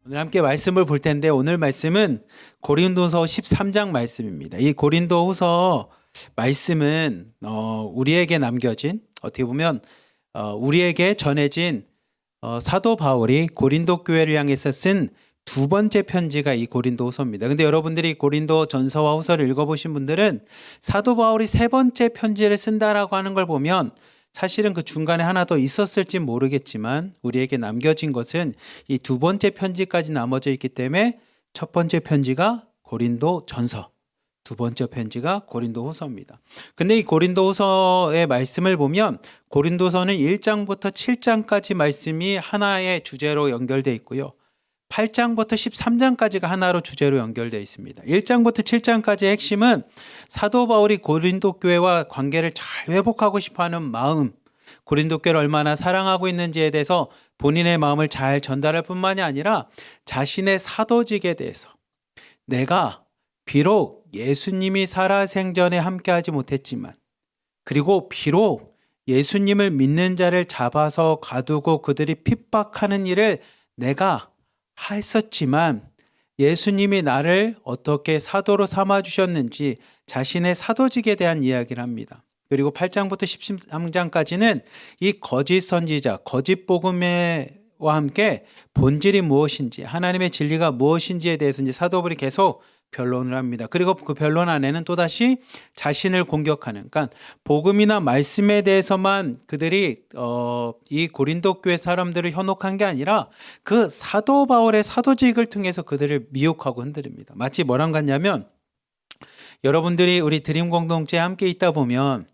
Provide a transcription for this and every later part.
오늘 함께 말씀을 볼 텐데 오늘 말씀은 고린도서 13장 말씀입니다. 이 고린도후서 말씀은 우리에게 남겨진 어떻게 보면 우리에게 전해진 사도 바울이 고린도 교회를 향해서 쓴 두 번째 편지가 이 고린도후서입니다. 근데 여러분들이 고린도 전서와 후서를 읽어보신 분들은 사도 바울이 세 번째 편지를 쓴다라고 하는 걸 보면 사실은 그 중간에 하나 더 있었을지 모르겠지만 우리에게 남겨진 것은 이 두 번째 편지까지 나머져 있기 때문에 첫 번째 편지가 고린도 전서, 두 번째 편지가 고린도 후서입니다. 근데 이 고린도 후서의 말씀을 보면 고린도서는 1장부터 7장까지 말씀이 하나의 주제로 연결되어 있고요. 8장부터 13장까지가 하나로 주제로 연결되어 있습니다. 1장부터 7장까지의 핵심은 사도 바울이 고린도 교회와 관계를 잘 회복하고 싶어하는 마음, 고린도 교회를 얼마나 사랑하고 있는지에 대해서 본인의 마음을 잘 전달할 뿐만이 아니라 자신의 사도직에 대해서 내가 비록 예수님이 살아생전에 함께하지 못했지만 그리고 비록 예수님을 믿는 자를 잡아서 가두고 그들이 핍박하는 일을 내가 했었지만 예수님이 나를 어떻게 사도로 삼아주셨는지 자신의 사도직에 대한 이야기를 합니다. 그리고 8장부터 13장까지는 이 거짓 선지자, 거짓 복음과 함께 본질이 무엇인지, 하나님의 진리가 무엇인지에 대해서 이제 사도 바울이 계속 변론을 합니다. 그리고 그 변론 안에는 또다시 자신을 공격하는, 그러니까 복음이나 말씀에 대해서만 그들이 이 고린도 교회 사람들을 현혹한 게 아니라 그 사도 바울의 사도직을 통해서 그들을 미혹하고 흔들립니다. 마치 뭐랑 같냐면 여러분들이 우리 드림 공동체에 함께 있다 보면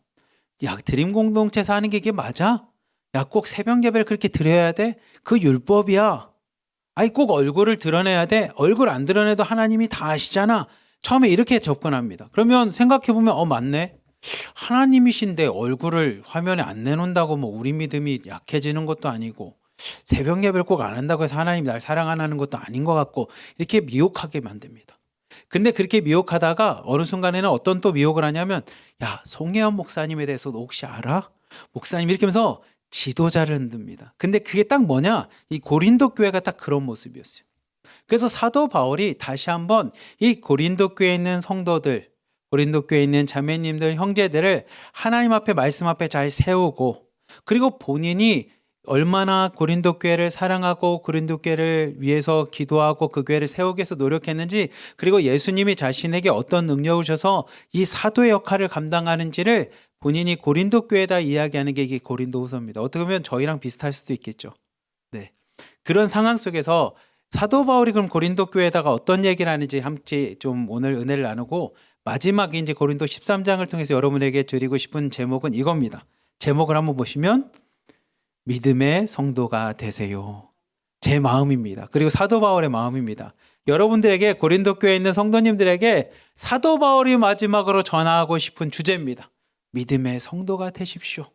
야, 드림 공동체 사는 게 이게 맞아? 야, 꼭 새벽 예배를 그렇게 드려야 돼? 그 율법이야. 아니 꼭 얼굴을 드러내야 돼? 얼굴 안 드러내도 하나님이 다 아시잖아. 처음에 이렇게 접근합니다. 그러면 생각해보면 맞네. 하나님이신데 얼굴을 화면에 안 내놓는다고 뭐 우리 믿음이 약해지는 것도 아니고 새벽 예배를 꼭 안 한다고 해서 하나님이 날 사랑 안 하는 것도 아닌 것 같고 이렇게 미혹하게 만듭니다. 근데 그렇게 미혹하다가 어느 순간에는 어떤 또 미혹을 하냐면 야, 송혜원 목사님에 대해서 너 혹시 알아? 목사님 이렇게 하면서 지도자를 흔듭니다. 근데 그게 딱 뭐냐? 이 고린도 교회가 딱 그런 모습이었어요. 그래서 사도 바울이 다시 한번 이 고린도 교회에 있는 성도들, 고린도 교회에 있는 자매님들, 형제들을 하나님 앞에 말씀 앞에 잘 세우고 그리고 본인이 얼마나 고린도 교회를 사랑하고 고린도 교회를 위해서 기도하고 그 교회를 세우기 위해서 노력했는지 그리고 예수님이 자신에게 어떤 능력을 주셔서 이 사도의 역할을 감당하는지를 본인이 고린도 교회에다 이야기하는 게 이게 고린도후서입니다. 어떻게 보면 저희랑 비슷할 수도 있겠죠. 네, 그런 상황 속에서 사도 바울이 그럼 고린도 교회에다가 어떤 얘기를 하는지 함께 좀 오늘 은혜를 나누고 마지막에 이제 고린도 13장을 통해서 여러분에게 드리고 싶은 제목은 이겁니다. 제목을 한번 보시면 믿음의 성도가 되세요. 제 마음입니다. 그리고 사도 바울의 마음입니다. 여러분들에게 고린도 교회에 있는 성도님들에게 사도 바울이 마지막으로 전하고 싶은 주제입니다. 믿음의 성도가 되십시오.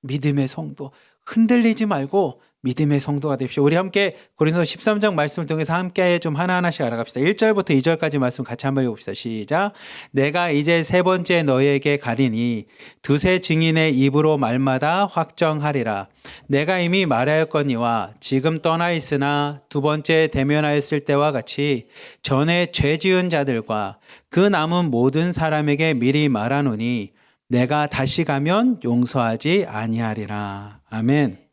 믿음의 성도. 흔들리지 말고 믿음의 성도가 되십시오. 우리 함께 고린도서 13장 말씀을 통해서 함께 좀 하나하나씩 알아갑시다. 1절부터 2절까지 말씀 같이 한번 읽어봅시다. 시작. 내가 이제 세 번째 너희에게 가리니 두세 증인의 입으로 말마다 확정하리라. 내가 이미 말하였거니와 지금 떠나 있으나 두 번째 대면하였을 때와 같이 전에 죄 지은 자들과 그 남은 모든 사람에게 미리 말하노니 내가 다시 가면 용서하지 아니하리라. 아멘.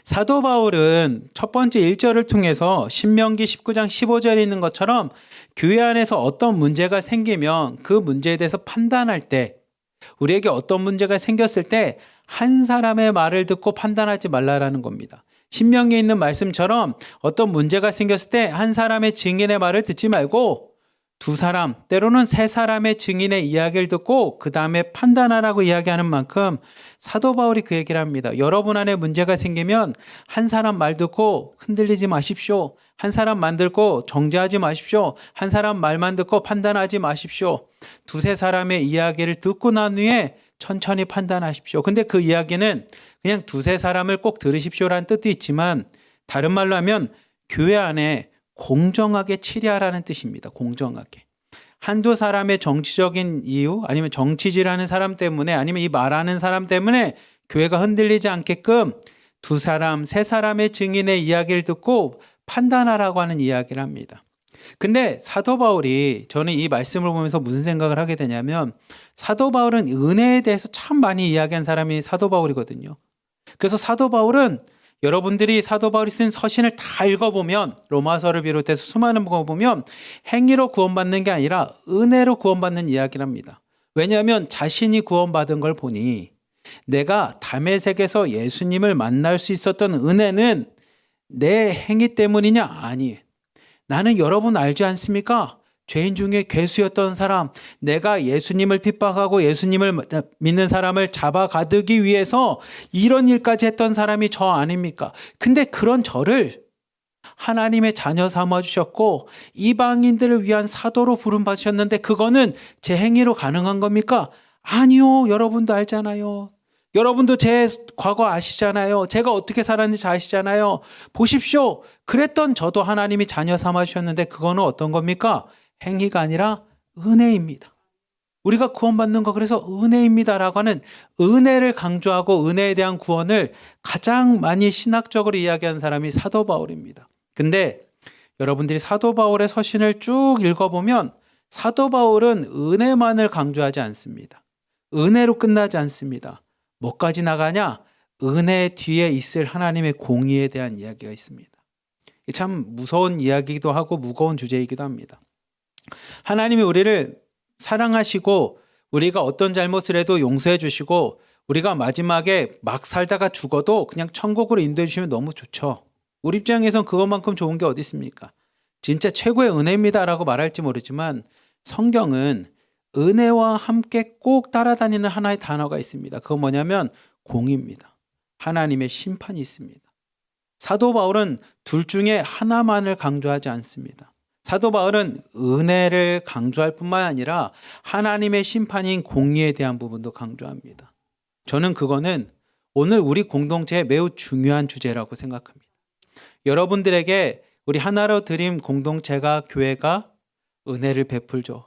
사도 바울은 첫 번째 1절을 통해서 신명기 19장 15절에 있는 것처럼 교회 안에서 어떤 문제가 생기면 그 문제에 대해서 판단할 때 우리에게 어떤 문제가 생겼을 때 한 사람의 말을 듣고 판단하지 말라라는 겁니다. 신명기에 있는 말씀처럼 어떤 문제가 생겼을 때 한 사람의 증인의 말을 듣지 말고 두 사람, 때로는 세 사람의 증인의 이야기를 듣고 그 다음에 판단하라고 이야기하는 만큼 사도 바울이 그 얘기를 합니다. 여러분 안에 문제가 생기면 한 사람 말 듣고 흔들리지 마십시오. 한 사람 말 듣고 정죄하지 마십시오. 한 사람 말만 듣고 판단하지 마십시오. 두세 사람의 이야기를 듣고 난 후에 천천히 판단하십시오. 근데 그 이야기는 그냥 두세 사람을 꼭 들으십시오라는 뜻도 있지만 다른 말로 하면 교회 안에 공정하게 치리하라는 뜻입니다. 공정하게. 한두 사람의 정치적인 이유 아니면 정치질하는 사람 때문에 아니면 이 말하는 사람 때문에 교회가 흔들리지 않게끔 두 사람, 세 사람의 증인의 이야기를 듣고 판단하라고 하는 이야기를 합니다. 근데 사도 바울이 저는 이 말씀을 보면서 무슨 생각을 하게 되냐면 사도 바울은 은혜에 대해서 참 많이 이야기한 사람이 사도 바울이거든요. 그래서 사도 바울은 여러분들이 사도 바울이 쓴 서신을 다 읽어보면 로마서를 비롯해서 수많은 거 보면 행위로 구원받는 게 아니라 은혜로 구원받는 이야기를 합니다. 왜냐하면 자신이 구원받은 걸 보니 내가 다메섹에서 예수님을 만날 수 있었던 은혜는 내 행위 때문이냐? 아니에요. 나는 여러분 알지 않습니까? 죄인 중에 괴수였던 사람, 내가 예수님을 핍박하고 예수님을 믿는 사람을 잡아 가두기 위해서 이런 일까지 했던 사람이 저 아닙니까? 근데 그런 저를 하나님의 자녀 삼아주셨고 이방인들을 위한 사도로 부름받으셨는데 그거는 제 행위로 가능한 겁니까? 아니요. 여러분도 알잖아요. 여러분도 제 과거 아시잖아요. 제가 어떻게 살았는지 잘 아시잖아요. 보십시오. 그랬던 저도 하나님이 자녀 삼아주셨는데 그거는 어떤 겁니까? 행위가 아니라 은혜입니다. 우리가 구원받는 거 그래서 은혜입니다라고 하는 은혜를 강조하고 은혜에 대한 구원을 가장 많이 신학적으로 이야기하는 사람이 사도 바울입니다. 근데 여러분들이 사도 바울의 서신을 쭉 읽어보면 사도 바울은 은혜만을 강조하지 않습니다. 은혜로 끝나지 않습니다. 뭐까지 나가냐? 은혜 뒤에 있을 하나님의 공의에 대한 이야기가 있습니다. 참 무서운 이야기이기도 하고 무거운 주제이기도 합니다. 하나님이 우리를 사랑하시고 우리가 어떤 잘못을 해도 용서해 주시고 우리가 마지막에 막 살다가 죽어도 그냥 천국으로 인도해 주시면 너무 좋죠. 우리 입장에선 그것만큼 좋은 게 어디 있습니까? 진짜 최고의 은혜입니다라고 말할지 모르지만 성경은 은혜와 함께 꼭 따라다니는 하나의 단어가 있습니다. 그건 뭐냐면 공의입니다. 하나님의 심판이 있습니다. 사도 바울은 둘 중에 하나만을 강조하지 않습니다. 사도 바울은 은혜를 강조할 뿐만 아니라 하나님의 심판인 공의에 대한 부분도 강조합니다. 저는 그거는 오늘 우리 공동체에 매우 중요한 주제라고 생각합니다. 여러분들에게 우리 하나로 드림 공동체가 교회가 은혜를 베풀죠.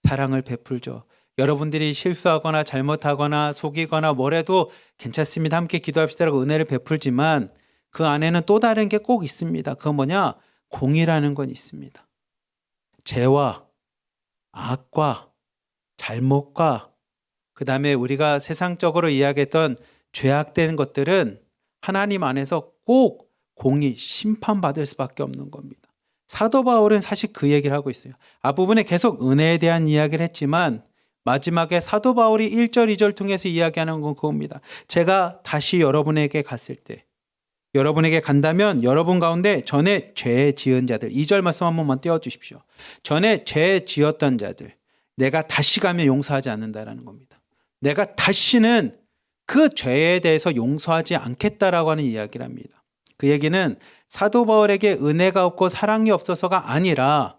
사랑을 베풀죠. 여러분들이 실수하거나 잘못하거나 속이거나 뭐래도 괜찮습니다. 함께 기도합시다라고 은혜를 베풀지만 그 안에는 또 다른 게 꼭 있습니다. 그건 뭐냐? 공의라는 건 있습니다. 죄와 악과 잘못과 그 다음에 우리가 세상적으로 이야기했던 죄악된 것들은 하나님 안에서 꼭 공의, 심판받을 수밖에 없는 겁니다. 사도 바울은 사실 그 얘기를 하고 있어요. 앞부분에 계속 은혜에 대한 이야기를 했지만 마지막에 사도 바울이 1절, 2절 통해서 이야기하는 건 그겁니다. 제가 다시 여러분에게 갔을 때 여러분에게 간다면 여러분 가운데 전에 죄 지은 자들 2절 말씀 한 번만 띄워주십시오. 전에 죄 지었던 자들 내가 다시 가면 용서하지 않는다라는 겁니다. 내가 다시는 그 죄에 대해서 용서하지 않겠다라고 하는 이야기를 합니다. 그 얘기는 사도 바울에게 은혜가 없고 사랑이 없어서가 아니라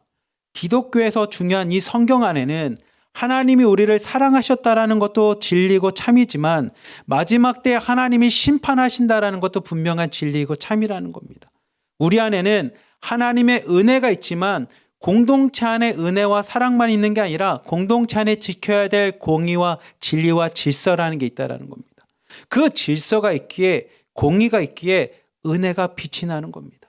기독교에서 중요한 이 성경 안에는 하나님이 우리를 사랑하셨다라는 것도 진리고 참이지만 마지막 때 하나님이 심판하신다라는 것도 분명한 진리고 참이라는 겁니다. 우리 안에는 하나님의 은혜가 있지만 공동체 안에 은혜와 사랑만 있는 게 아니라 공동체 안에 지켜야 될 공의와 진리와 질서라는 게 있다는 겁니다. 그 질서가 있기에 공의가 있기에 은혜가 빛이 나는 겁니다.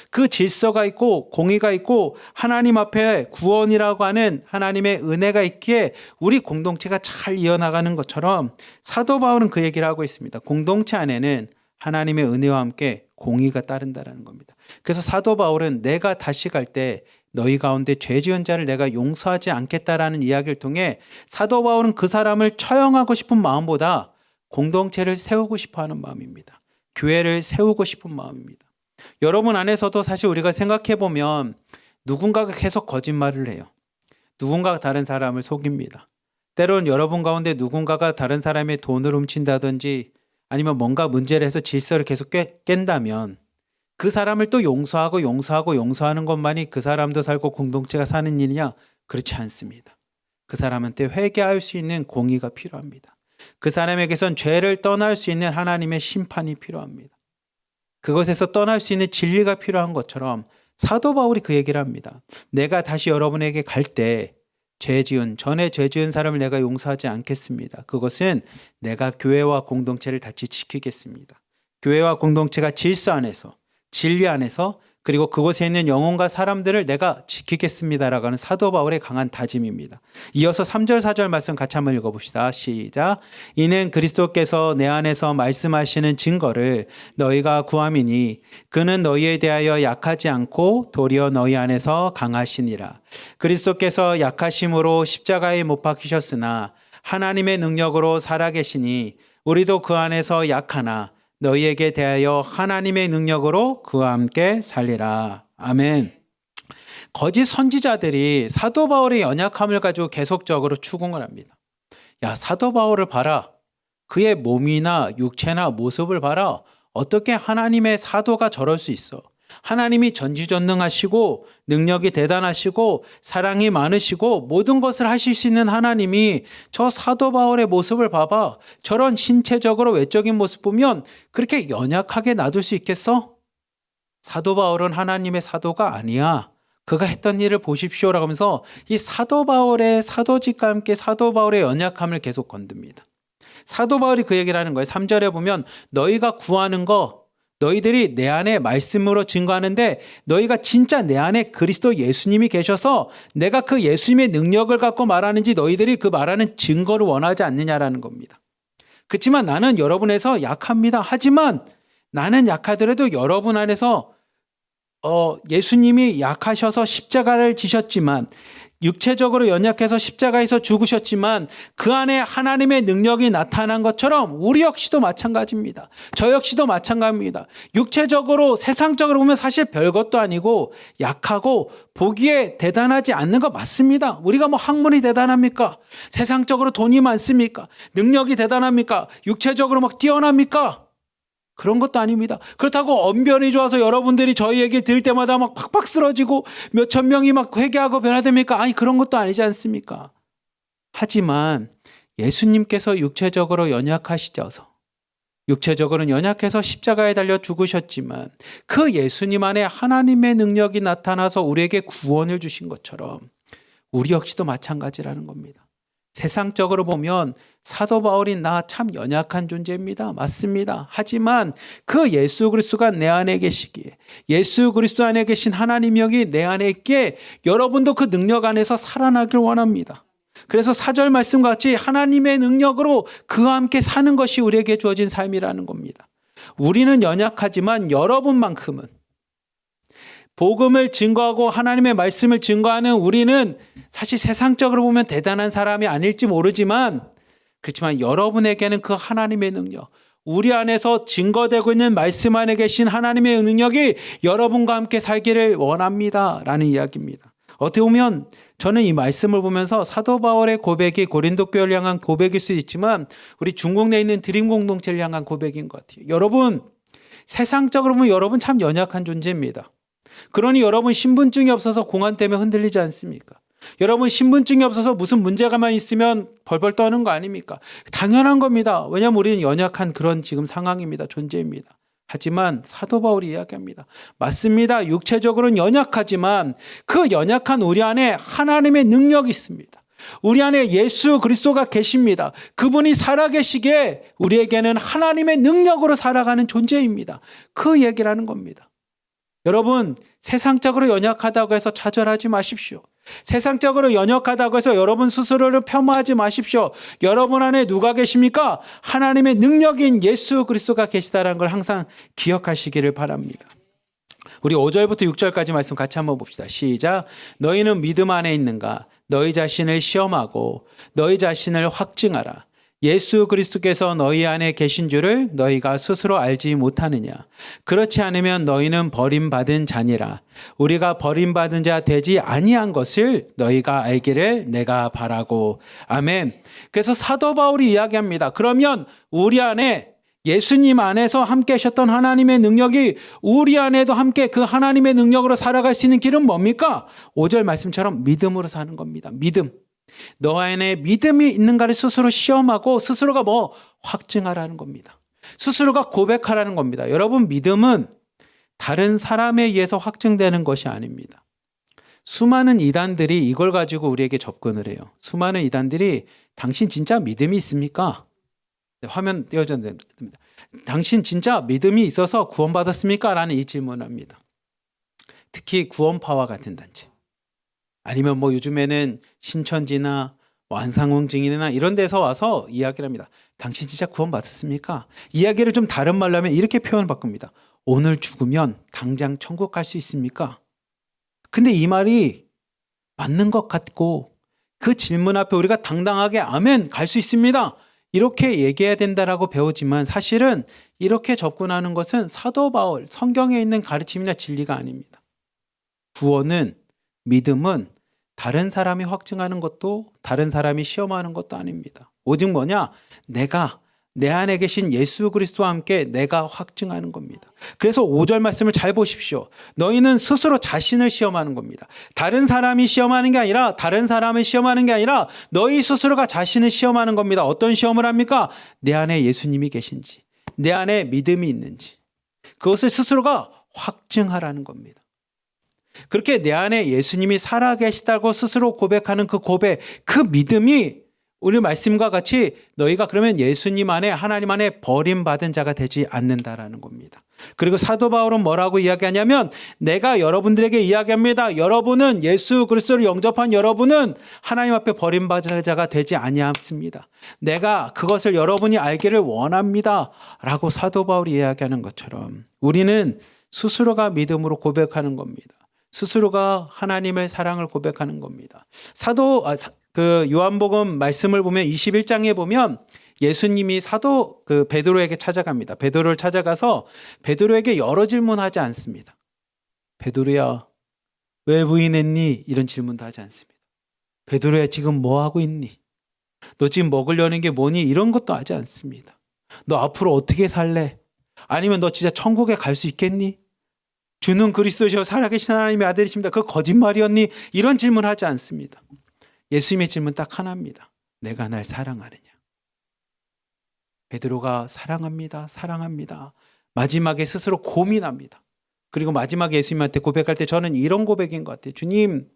그 질서가 있고 공의가 있고 하나님 앞에 구원이라고 하는 하나님의 은혜가 있기에 우리 공동체가 잘 이어나가는 것처럼 사도 바울은 그 얘기를 하고 있습니다. 공동체 안에는 하나님의 은혜와 함께 공의가 따른다는 겁니다. 그래서 사도 바울은 내가 다시 갈 때 너희 가운데 죄 지은 자를 내가 용서하지 않겠다라는 이야기를 통해 사도 바울은 그 사람을 처형하고 싶은 마음보다 공동체를 세우고 싶어하는 마음입니다. 교회를 세우고 싶은 마음입니다. 여러분 안에서도 사실 우리가 생각해 보면 누군가가 계속 거짓말을 해요. 누군가가 다른 사람을 속입니다. 때로는 여러분 가운데 누군가가 다른 사람의 돈을 훔친다든지 아니면 뭔가 문제를 해서 질서를 계속 깬다면 그 사람을 또 용서하는 것만이 그 사람도 살고 공동체가 사는 일이냐? 그렇지 않습니다. 그 사람한테 회개할 수 있는 공의가 필요합니다. 그 사람에게선 죄를 떠날 수 있는 하나님의 심판이 필요합니다. 그것에서 떠날 수 있는 진리가 필요한 것처럼 사도 바울이 그 얘기를 합니다. 내가 다시 여러분에게 갈 때 전에 죄 지은 사람을 내가 용서하지 않겠습니다. 그것은 내가 교회와 공동체를 다시 지키겠습니다. 교회와 공동체가 질서 안에서 진리 안에서 그리고 그곳에 있는 영혼과 사람들을 내가 지키겠습니다라고 하는 사도 바울의 강한 다짐입니다. 이어서 3절 4절 말씀 같이 한번 읽어봅시다. 시작. 이는 그리스도께서 내 안에서 말씀하시는 증거를 너희가 구함이니 그는 너희에 대하여 약하지 않고 도리어 너희 안에서 강하시니라. 그리스도께서 약하심으로 십자가에 못 박히셨으나 하나님의 능력으로 살아계시니 우리도 그 안에서 약하나 너희에게 대하여 하나님의 능력으로 그와 함께 살리라. 아멘. 거짓 선지자들이 사도 바울의 연약함을 가지고 계속적으로 추궁을 합니다. 야, 사도 바울을 봐라. 그의 몸이나 육체나 모습을 봐라. 어떻게 하나님의 사도가 저럴 수 있어? 하나님이 전지전능하시고 능력이 대단하시고 사랑이 많으시고 모든 것을 하실 수 있는 하나님이 저 사도 바울의 모습을 봐봐. 저런 신체적으로 외적인 모습 보면 그렇게 연약하게 놔둘 수 있겠어? 사도 바울은 하나님의 사도가 아니야. 그가 했던 일을 보십시오라고 하면서 이 사도 바울의 사도직과 함께 사도 바울의 연약함을 계속 건듭니다. 사도 바울이 그 얘기를 하는 거예요. 3절에 보면 너희가 구하는 거 너희들이 내 안에 말씀으로 증거하는데 너희가 진짜 내 안에 그리스도 예수님이 계셔서 내가 그 예수님의 능력을 갖고 말하는지 너희들이 그 말하는 증거를 원하지 않느냐라는 겁니다. 그렇지만 나는 여러분에서 약합니다. 하지만 나는 약하더라도 여러분 안에서 예수님이 약하셔서 십자가를 지셨지만 육체적으로 연약해서 십자가에서 죽으셨지만 그 안에 하나님의 능력이 나타난 것처럼 우리 역시도 마찬가지입니다. 저 역시도 마찬가지입니다. 육체적으로 세상적으로 보면 사실 별것도 아니고 약하고 보기에 대단하지 않는 거 맞습니다. 우리가 뭐 학문이 대단합니까? 세상적으로 돈이 많습니까? 능력이 대단합니까? 육체적으로 막 뛰어납니까? 그런 것도 아닙니다. 그렇다고 언변이 좋아서 여러분들이 저희 얘기 들을 때마다 막 팍팍 쓰러지고 몇천 명이 막 회개하고 변화됩니까? 아니, 그런 것도 아니지 않습니까? 하지만 예수님께서 육체적으로 연약하시셔서 육체적으로는 연약해서 십자가에 달려 죽으셨지만 그 예수님 안에 하나님의 능력이 나타나서 우리에게 구원을 주신 것처럼 우리 역시도 마찬가지라는 겁니다. 세상적으로 보면 사도 바울이 나 참 연약한 존재입니다. 맞습니다. 하지만 그 예수 그리스도가 내 안에 계시기에 예수 그리스도 안에 계신 하나님 영이 내 안에 있기에 여러분도 그 능력 안에서 살아나길 원합니다. 그래서 4절 말씀과 같이 하나님의 능력으로 그와 함께 사는 것이 우리에게 주어진 삶이라는 겁니다. 우리는 연약하지만 여러분만큼은 복음을 증거하고 하나님의 말씀을 증거하는 우리는 사실 세상적으로 보면 대단한 사람이 아닐지 모르지만 그렇지만 여러분에게는 그 하나님의 능력, 우리 안에서 증거되고 있는 말씀 안에 계신 하나님의 능력이 여러분과 함께 살기를 원합니다 라는 이야기입니다. 어떻게 보면 저는 이 말씀을 보면서 사도 바울의 고백이 고린도 교회를 향한 고백일 수도 있지만 우리 중국 내에 있는 드림 공동체를 향한 고백인 것 같아요. 여러분, 세상적으로 보면 여러분 참 연약한 존재입니다. 그러니 여러분 신분증이 없어서 공안 때문에 흔들리지 않습니까? 여러분 신분증이 없어서 무슨 문제가만 있으면 벌벌 떠는 거 아닙니까? 당연한 겁니다. 왜냐하면 우리는 연약한 그런 지금 상황입니다. 존재입니다. 하지만 사도 바울이 이야기합니다. 맞습니다. 육체적으로는 연약하지만 그 연약한 우리 안에 하나님의 능력이 있습니다. 우리 안에 예수 그리스도가 계십니다. 그분이 살아계시기에 우리에게는 하나님의 능력으로 살아가는 존재입니다. 그 얘기를 하는 겁니다. 여러분, 세상적으로 연약하다고 해서 좌절하지 마십시오. 세상적으로 연약하다고 해서 여러분 스스로를 폄하하지 마십시오. 여러분 안에 누가 계십니까? 하나님의 능력인 예수 그리스도가 계시다는 걸 항상 기억하시기를 바랍니다. 우리 5절부터 6절까지 말씀 같이 한번 봅시다. 시작. 너희는 믿음 안에 있는가? 너희 자신을 시험하고 너희 자신을 확증하라. 예수 그리스도께서 너희 안에 계신 줄을 너희가 스스로 알지 못하느냐. 그렇지 않으면 너희는 버림받은 자니라. 우리가 버림받은 자 되지 아니한 것을 너희가 알기를 내가 바라고. 아멘. 그래서 사도 바울이 이야기합니다. 그러면 우리 안에 예수님 안에서 함께 하셨던 하나님의 능력이 우리 안에도 함께 그 하나님의 능력으로 살아갈 수 있는 길은 뭡니까? 5절 말씀처럼 믿음으로 사는 겁니다. 믿음. 너 안에 믿음이 있는가를 스스로 시험하고 스스로가 확증하라는 겁니다. 스스로가 고백하라는 겁니다. 여러분, 믿음은 다른 사람에 의해서 확증되는 것이 아닙니다. 수많은 이단들이 이걸 가지고 우리에게 접근을 해요. 수많은 이단들이 당신 진짜 믿음이 있습니까? 화면 띄워줘야 됩니다. 당신 진짜 믿음이 있어서 구원받았습니까? 라는 이 질문을 합니다. 특히 구원파와 같은 단체, 아니면 뭐 요즘에는 신천지나 뭐 안상홍증이나 이런 데서 와서 이야기를 합니다. 당신 진짜 구원받았습니까? 이야기를 좀 다른 말로 하면 이렇게 표현을 바꿉니다. 오늘 죽으면 당장 천국 갈 수 있습니까? 근데 이 말이 맞는 것 같고, 그 질문 앞에 우리가 당당하게 아멘 갈 수 있습니다, 이렇게 얘기해야 된다라고 배우지만, 사실은 이렇게 접근하는 것은 사도 바울 성경에 있는 가르침이나 진리가 아닙니다. 구원은, 믿음은 다른 사람이 확증하는 것도 다른 사람이 시험하는 것도 아닙니다. 오직 뭐냐? 내가 내 안에 계신 예수 그리스도와 함께 내가 확증하는 겁니다. 그래서 5절 말씀을 잘 보십시오. 너희는 스스로 자신을 시험하는 겁니다. 다른 사람이 시험하는 게 아니라, 다른 사람을 시험하는 게 아니라 너희 스스로가 자신을 시험하는 겁니다. 어떤 시험을 합니까? 내 안에 예수님이 계신지, 내 안에 믿음이 있는지, 그것을 스스로가 확증하라는 겁니다. 그렇게 내 안에 예수님이 살아계시다고 스스로 고백하는 그 고백, 그 믿음이 우리 말씀과 같이 너희가 그러면 예수님 안에, 하나님 안에 버림받은 자가 되지 않는다라는 겁니다. 그리고 사도 바울은 뭐라고 이야기하냐면, 내가 여러분들에게 이야기합니다. 여러분은, 예수 그리스도를 영접한 여러분은 하나님 앞에 버림받은 자가 되지 아니하습니다. 내가 그것을 여러분이 알기를 원합니다 라고 사도 바울이 이야기하는 것처럼, 우리는 스스로가 믿음으로 고백하는 겁니다. 스스로가 하나님의 사랑을 고백하는 겁니다. 요한복음 말씀을 보면 21장에 보면 예수님이 사도 베드로에게 찾아갑니다. 베드로를 찾아가서 베드로에게 여러 질문하지 않습니다. 베드로야, 왜 부인했니? 이런 질문도 하지 않습니다. 베드로야, 지금 뭐 하고 있니? 너 지금 먹으려는 게 뭐니? 이런 것도 하지 않습니다. 너 앞으로 어떻게 살래? 아니면 너 진짜 천국에 갈 수 있겠니? 주는 그리스도시요 살아계신 하나님의 아들이십니다. 그 거짓말이었니? 이런 질문하지 않습니다. 예수님의 질문 딱 하나입니다. 내가 날 사랑하느냐? 베드로가 사랑합니다. 사랑합니다. 마지막에 스스로 고민합니다. 그리고 마지막에 예수님한테 고백할 때 저는 이런 고백인 것 같아요. 주님,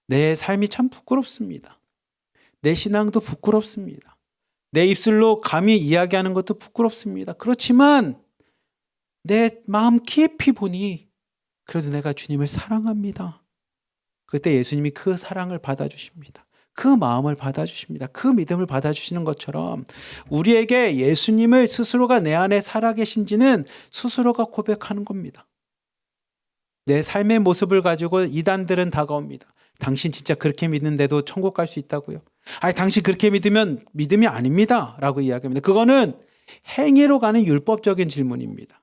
내 삶이 참 부끄럽습니다. 내 신앙도 부끄럽습니다. 내 입술로 감히 이야기하는 것도 부끄럽습니다. 그렇지만 내 마음 깊이 보니 그래도 내가 주님을 사랑합니다. 그때 예수님이 그 사랑을 받아주십니다. 그 마음을 받아주십니다. 그 믿음을 받아주시는 것처럼 우리에게 예수님을 스스로가 내 안에 살아계신지는 스스로가 고백하는 겁니다. 내 삶의 모습을 가지고 이단들은 다가옵니다. 당신 진짜 그렇게 믿는데도 천국 갈 수 있다고요? 아니, 당신 그렇게 믿으면 믿음이 아닙니다 라고 이야기합니다. 그거는 행위로 가는 율법적인 질문입니다.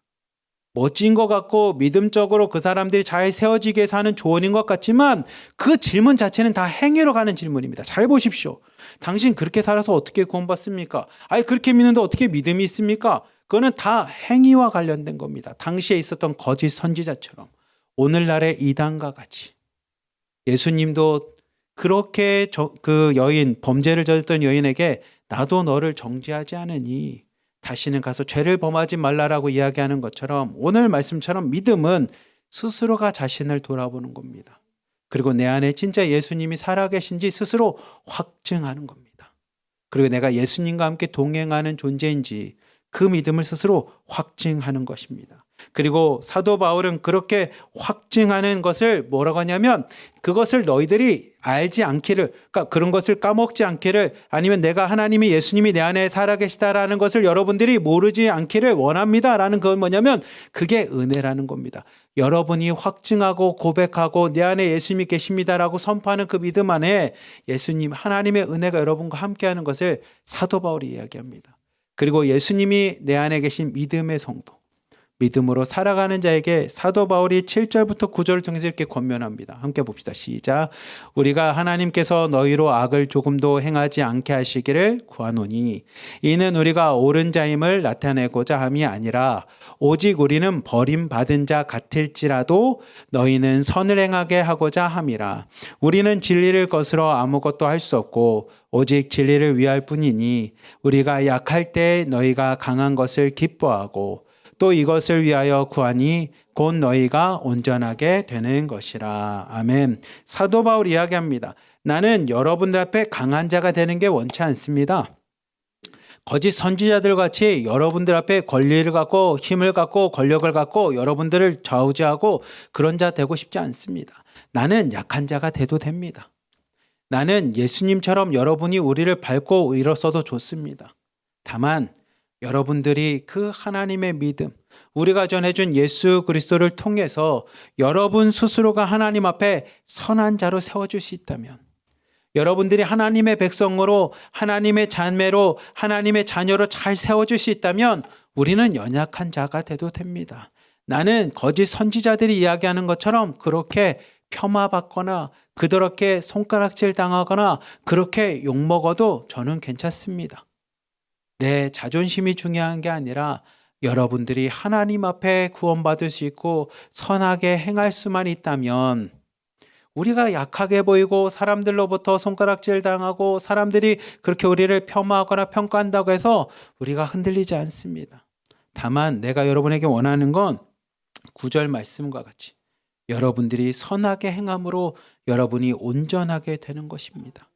멋진 것 같고 믿음적으로 그 사람들이 잘 세워지게 해서 하는 조언인 것 같지만, 그 질문 자체는 다 행위로 가는 질문입니다. 잘 보십시오. 당신 그렇게 살아서 어떻게 구원받습니까? 아니, 그렇게 믿는데 어떻게 믿음이 있습니까? 그거는 다 행위와 관련된 겁니다. 당시에 있었던 거짓 선지자처럼, 오늘날의 이단과 같이. 예수님도 그렇게 그 여인, 범죄를 저질렀던 여인에게 나도 너를 정죄하지 않으니 다시는 가서 죄를 범하지 말라라고 이야기하는 것처럼, 오늘 말씀처럼 믿음은 스스로가 자신을 돌아보는 겁니다. 그리고 내 안에 진짜 예수님이 살아계신지 스스로 확증하는 겁니다. 그리고 내가 예수님과 함께 동행하는 존재인지 그 믿음을 스스로 확증하는 것입니다. 그리고 사도 바울은 그렇게 확증하는 것을 뭐라고 하냐면, 그것을 너희들이 알지 않기를, 그러니까 그런 것을 까먹지 않기를, 아니면 내가 하나님이, 예수님이 내 안에 살아계시다라는 것을 여러분들이 모르지 않기를 원합니다라는 건 뭐냐면, 그게 은혜라는 겁니다. 여러분이 확증하고 고백하고 내 안에 예수님이 계십니다라고 선포하는 그 믿음 안에 예수님, 하나님의 은혜가 여러분과 함께하는 것을 사도 바울이 이야기합니다. 그리고 예수님이 내 안에 계신 믿음의 성도, 믿음으로 살아가는 자에게 사도 바울이 7절부터 9절을 통해서 이렇게 권면합니다. 함께 봅시다. 시작. 우리가 하나님께서 너희로 악을 조금도 행하지 않게 하시기를 구하노니, 이는 우리가 옳은 자임을 나타내고자 함이 아니라 오직 우리는 버림받은 자 같을지라도 너희는 선을 행하게 하고자 함이라. 우리는 진리를 거스러 아무것도 할 수 없고 오직 진리를 위할 뿐이니, 우리가 약할 때 너희가 강한 것을 기뻐하고 또 이것을 위하여 구하니 곧 너희가 온전하게 되는 것이라. 아멘. 사도 바울 이야기합니다. 나는 여러분들 앞에 강한 자가 되는 게 원치 않습니다. 거짓 선지자들 같이 여러분들 앞에 권리를 갖고 힘을 갖고 권력을 갖고 여러분들을 좌우지하고 그런 자 되고 싶지 않습니다. 나는 약한 자가 돼도 됩니다. 나는 예수님처럼 여러분이 우리를 밟고 일어서도 좋습니다. 다만 여러분들이 그 하나님의 믿음, 우리가 전해준 예수 그리스도를 통해서 여러분 스스로가 하나님 앞에 선한 자로 세워줄 수 있다면, 여러분들이 하나님의 백성으로 하나님의 자매로 하나님의 자녀로 잘 세워줄 수 있다면 우리는 연약한 자가 돼도 됩니다. 나는 거짓 선지자들이 이야기하는 것처럼 그렇게 폄하받거나 그렇게 손가락질 당하거나 그렇게 욕먹어도 저는 괜찮습니다. 내 자존심이 중요한 게 아니라 여러분들이 하나님 앞에 구원받을 수 있고 선하게 행할 수만 있다면, 우리가 약하게 보이고 사람들로부터 손가락질 당하고 사람들이 그렇게 우리를 폄하하거나 평가한다고 해서 우리가 흔들리지 않습니다. 다만 내가 여러분에게 원하는 건 9절 말씀과 같이 여러분들이 선하게 행함으로 여러분이 온전하게 되는 것입니다.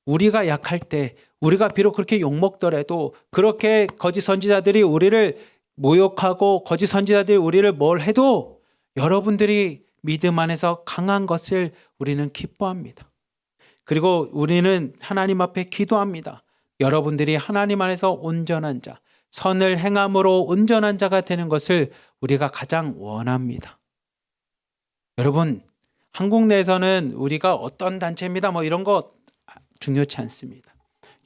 우리가 약할 때, 우리가 비록 그렇게 욕먹더라도, 그렇게 거짓 선지자들이 우리를 모욕하고 거짓 선지자들이 우리를 뭘 해도 여러분들이 믿음 안에서 강한 것을 우리는 기뻐합니다. 그리고 우리는 하나님 앞에 기도합니다. 여러분들이 하나님 안에서 온전한 자, 선을 행함으로 온전한 자가 되는 것을 우리가 가장 원합니다. 여러분, 한국 내에서는 우리가 어떤 단체입니다, 이런 거 중요치 않습니다.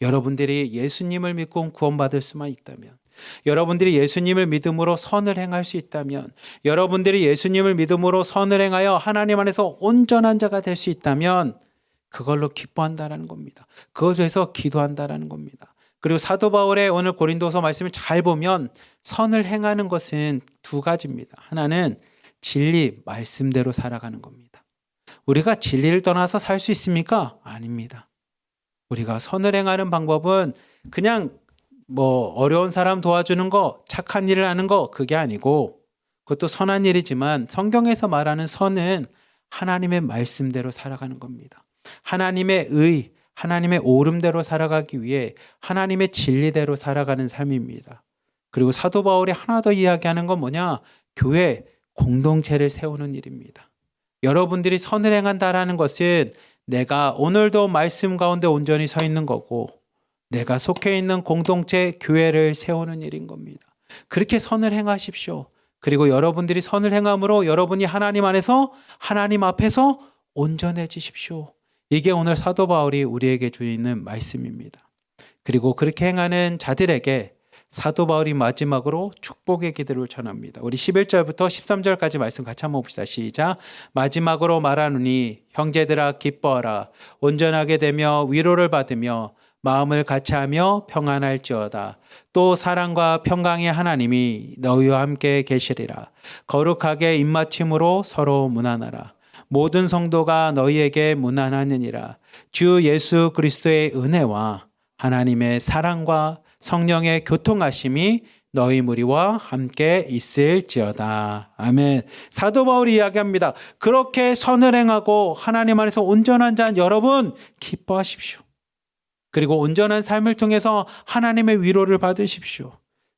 여러분들이 예수님을 믿고 구원받을 수만 있다면, 여러분들이 예수님을 믿음으로 선을 행할 수 있다면, 여러분들이 예수님을 믿음으로 선을 행하여 하나님 안에서 온전한 자가 될 수 있다면 그걸로 기뻐한다라는 겁니다. 그것에서 기도한다라는 겁니다. 그리고 사도 바울의 오늘 고린도서 말씀을 잘 보면 선을 행하는 것은 두 가지입니다. 하나는 진리, 말씀대로 살아가는 겁니다. 우리가 진리를 떠나서 살 수 있습니까? 아닙니다. 우리가 선을 행하는 방법은 그냥 어려운 사람 도와주는 거, 착한 일을 하는 거, 그게 아니고, 그것도 선한 일이지만 성경에서 말하는 선은 하나님의 말씀대로 살아가는 겁니다. 하나님의 의, 하나님의 옳음대로 살아가기 위해 하나님의 진리대로 살아가는 삶입니다. 그리고 사도 바울이 하나 더 이야기하는 건 뭐냐? 교회 공동체를 세우는 일입니다. 여러분들이 선을 행한다라는 것은 내가 오늘도 말씀 가운데 온전히 서 있는 거고, 내가 속해 있는 공동체, 교회를 세우는 일인 겁니다. 그렇게 선을 행하십시오. 그리고 여러분들이 선을 행함으로 여러분이 하나님 안에서, 하나님 앞에서 온전해지십시오. 이게 오늘 사도 바울이 우리에게 주는 말씀입니다. 그리고 그렇게 행하는 자들에게 사도 바울이 마지막으로 축복의 기도를 전합니다. 우리 11절부터 13절까지 말씀 같이 한번 봅시다. 시작. 마지막으로 말하노니 형제들아 기뻐하라. 온전하게 되며 위로를 받으며 마음을 같이하며 평안할지어다. 또 사랑과 평강의 하나님이 너희와 함께 계시리라. 거룩하게 입맞춤으로 서로 문안하라. 모든 성도가 너희에게 문안하느니라. 주 예수 그리스도의 은혜와 하나님의 사랑과 성령의 교통하심이 너희 무리와 함께 있을지어다. 아멘. 사도 바울이 이야기합니다. 그렇게 선을 행하고 하나님 안에서 온전한 자 여러분 기뻐하십시오. 그리고 온전한 삶을 통해서 하나님의 위로를 받으십시오.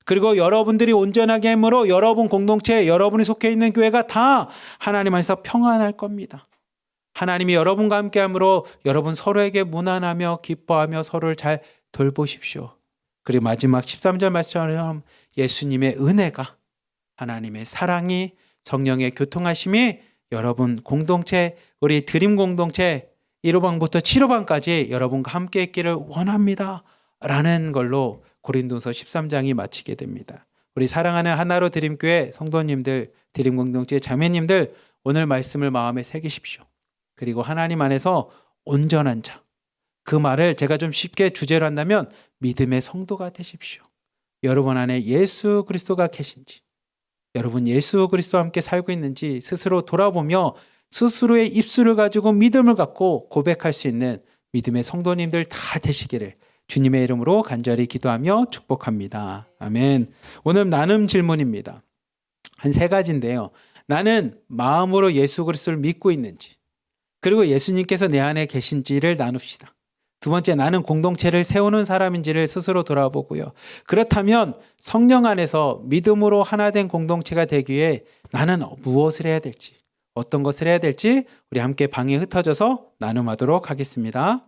그리고 여러분들이 온전하게 함으로 여러분 공동체, 여러분이 속해 있는 교회가 다 하나님 안에서 평안할 겁니다. 하나님이 여러분과 함께 함으로 여러분 서로에게 무난하며 기뻐하며 서로를 잘 돌보십시오. 그리고 마지막 13절 말씀처럼 예수님의 은혜가, 하나님의 사랑이, 성령의 교통하심이 여러분 공동체, 우리 드림 공동체 1호방부터 7호방까지 여러분과 함께 있기를 원합니다 라는 걸로 고린도서 13장이 마치게 됩니다. 우리 사랑하는 하나로 드림교회 성도님들, 드림 공동체 자매님들, 오늘 말씀을 마음에 새기십시오. 그리고 하나님 안에서 온전한 자, 그 말을 제가 좀 쉽게 주제로 한다면 믿음의 성도가 되십시오. 여러분 안에 예수 그리스도가 계신지, 여러분 예수 그리스도와 함께 살고 있는지 스스로 돌아보며 스스로의 입술을 가지고 믿음을 갖고 고백할 수 있는 믿음의 성도님들 다 되시기를 주님의 이름으로 간절히 기도하며 축복합니다. 아멘. 오늘 나눔 질문입니다. 한 3가지인데요. 나는 마음으로 예수 그리스도를 믿고 있는지, 그리고 예수님께서 내 안에 계신지를 나눕시다. 두 번째, 나는 공동체를 세우는 사람인지를 스스로 돌아보고요. 그렇다면 성령 안에서 믿음으로 하나 된 공동체가 되기 위해 나는 무엇을 해야 될지, 어떤 것을 해야 될지 우리 함께 방에 흩어져서 나눔하도록 하겠습니다.